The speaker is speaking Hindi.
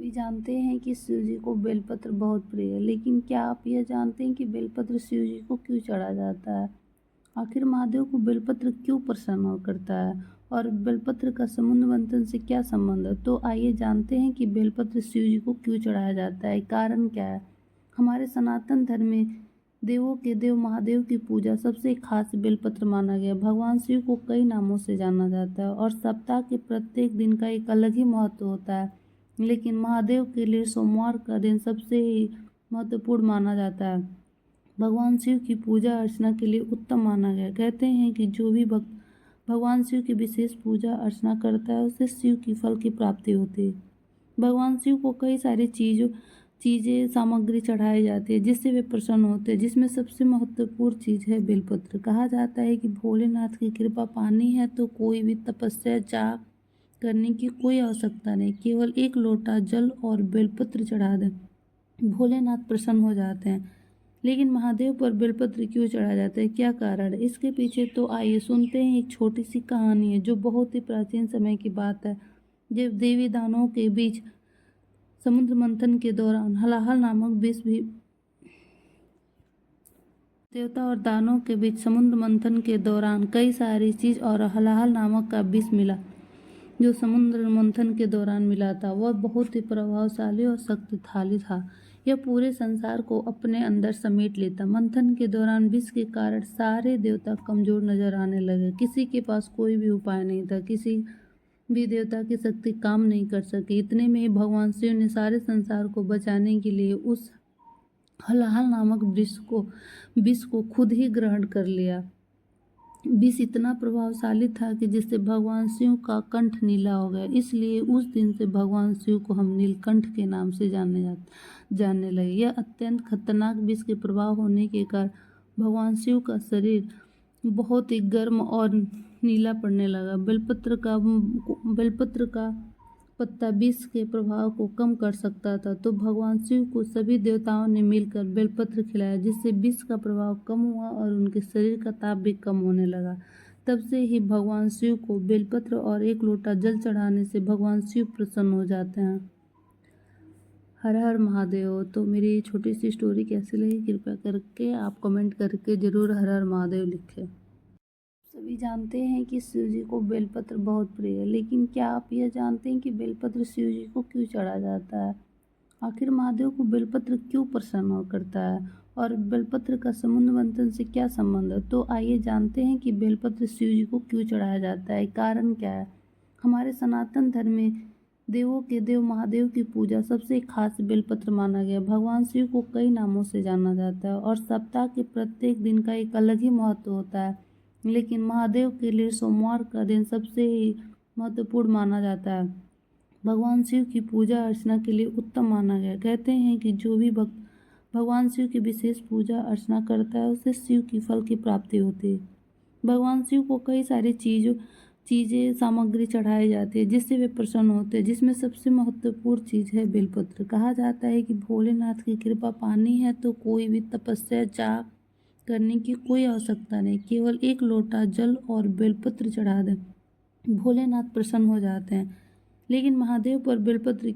सभी जानते हैं कि शिव जी को बेलपत्र बहुत प्रिय है, लेकिन क्या आप यह जानते हैं कि बेलपत्र शिव जी को क्यों चढ़ाया जाता है? आखिर महादेव को बेलपत्र क्यों प्रसन्न करता है और बेलपत्र का समुद्र मंथन से क्या संबंध है? तो आइए जानते हैं कि बेलपत्र शिव जी को क्यों चढ़ाया जाता है, कारण क्या है। हमारे सनातन धर्म में देवों के देव महादेव की पूजा सबसे खास बेलपत्र माना गया। भगवान शिव को कई नामों से जाना जाता है और सप्ताह के प्रत्येक दिन का एक अलग ही महत्व होता है, लेकिन महादेव के लिए सोमवार का दिन सबसे ही महत्वपूर्ण माना जाता है। भगवान शिव की पूजा अर्चना के लिए उत्तम माना गया। कहते हैं कि जो भी भक्त भगवान शिव की विशेष पूजा अर्चना करता है उसे शिव की फल की प्राप्ति होती है। भगवान शिव को कई सारी चीज़ें सामग्री चढ़ाई जाती है जिससे वे प्रसन्न होते हैं, जिसमें सबसे महत्वपूर्ण चीज़ है बेलपत्र। कहा जाता है कि भोलेनाथ की कृपा पानी है तो कोई भी तपस्या जाप करने की कोई आवश्यकता नहीं, केवल एक लोटा जल और बेलपत्र चढ़ा दें, भोलेनाथ प्रसन्न हो जाते हैं। लेकिन महादेव पर बेलपत्र क्यों चढ़ाया जाता है, क्या कारण है इसके पीछे? तो आइए सुनते हैं। एक छोटी सी कहानी है जो बहुत ही प्राचीन समय की बात है। जब देवी दानवों के बीच समुद्र मंथन के दौरान हलाहल नामक विष भी देवता और दानवों के बीच समुद्र मंथन के दौरान कई सारी चीज और हलाहल नामक का विष मिला। जो समुद्र मंथन के दौरान मिला था वह बहुत ही प्रभावशाली और शक्तिशाली था। यह पूरे संसार को अपने अंदर समेट लेता। मंथन के दौरान विष के कारण सारे देवता कमजोर नजर आने लगे। किसी के पास कोई भी उपाय नहीं था, किसी भी देवता की शक्ति काम नहीं कर सकी। इतने में ही भगवान शिव ने सारे संसार को बचाने के लिए उस हलाहल नामक विष को खुद ही ग्रहण कर लिया। विष इतना प्रभावशाली था कि जिससे भगवान शिव का कंठ नीला हो गया। इसलिए उस दिन से भगवान शिव को हम नीलकंठ के नाम से जानने लगे। यह अत्यंत खतरनाक विष के प्रभाव होने के कारण भगवान शिव का शरीर बहुत ही गर्म और नीला पड़ने लगा। बेलपत्र का पत्ता विष के प्रभाव को कम कर सकता था, तो भगवान शिव को सभी देवताओं ने मिलकर बेलपत्र खिलाया, जिससे विष का प्रभाव कम हुआ और उनके शरीर का ताप भी कम होने लगा। तब से ही भगवान शिव को बेलपत्र और एक लोटा जल चढ़ाने से भगवान शिव प्रसन्न हो जाते हैं। हर हर महादेव। तो मेरी ये छोटी सी स्टोरी कैसी लगी कृपया करके आप कमेंट करके ज़रूर हर हर महादेव लिखें। सभी जानते हैं कि शिव जी को बेलपत्र बहुत प्रिय है, लेकिन क्या आप यह जानते हैं कि बेलपत्र शिव जी को क्यों चढ़ाया जाता है? आखिर महादेव को बेलपत्र क्यों प्रसन्न करता है और बेलपत्र का समुद्र मंथन से क्या संबंध है? तो आइए जानते हैं कि बेलपत्र शिव जी को क्यों चढ़ाया जाता है, कारण क्या है। हमारे सनातन धर्म में देवों के देव महादेव की पूजा सबसे खास बेलपत्र माना गया। भगवान शिव को कई नामों से जाना जाता है और सप्ताह के प्रत्येक दिन का एक अलग ही महत्व होता है, लेकिन महादेव के लिए सोमवार का दिन सबसे ही महत्वपूर्ण माना जाता है। भगवान शिव की पूजा अर्चना के लिए उत्तम माना गया। कहते हैं कि जो भी भक्त भगवान शिव की विशेष पूजा अर्चना करता है उसे शिव की फल की प्राप्ति होती है। भगवान शिव को कई सारी चीज़ें सामग्री चढ़ाई जाती है जिससे वे प्रसन्न होते हैं, जिसमें सबसे महत्वपूर्ण चीज़ है बेलपत्र। कहा जाता है कि भोलेनाथ की कृपा पानी है तो कोई भी तपस्या जाप करने की कोई आवश्यकता नहीं, केवल एक लोटा जल और बेलपत्र चढ़ा दें, भोलेनाथ प्रसन्न हो जाते हैं। लेकिन महादेव पर बेलपत्र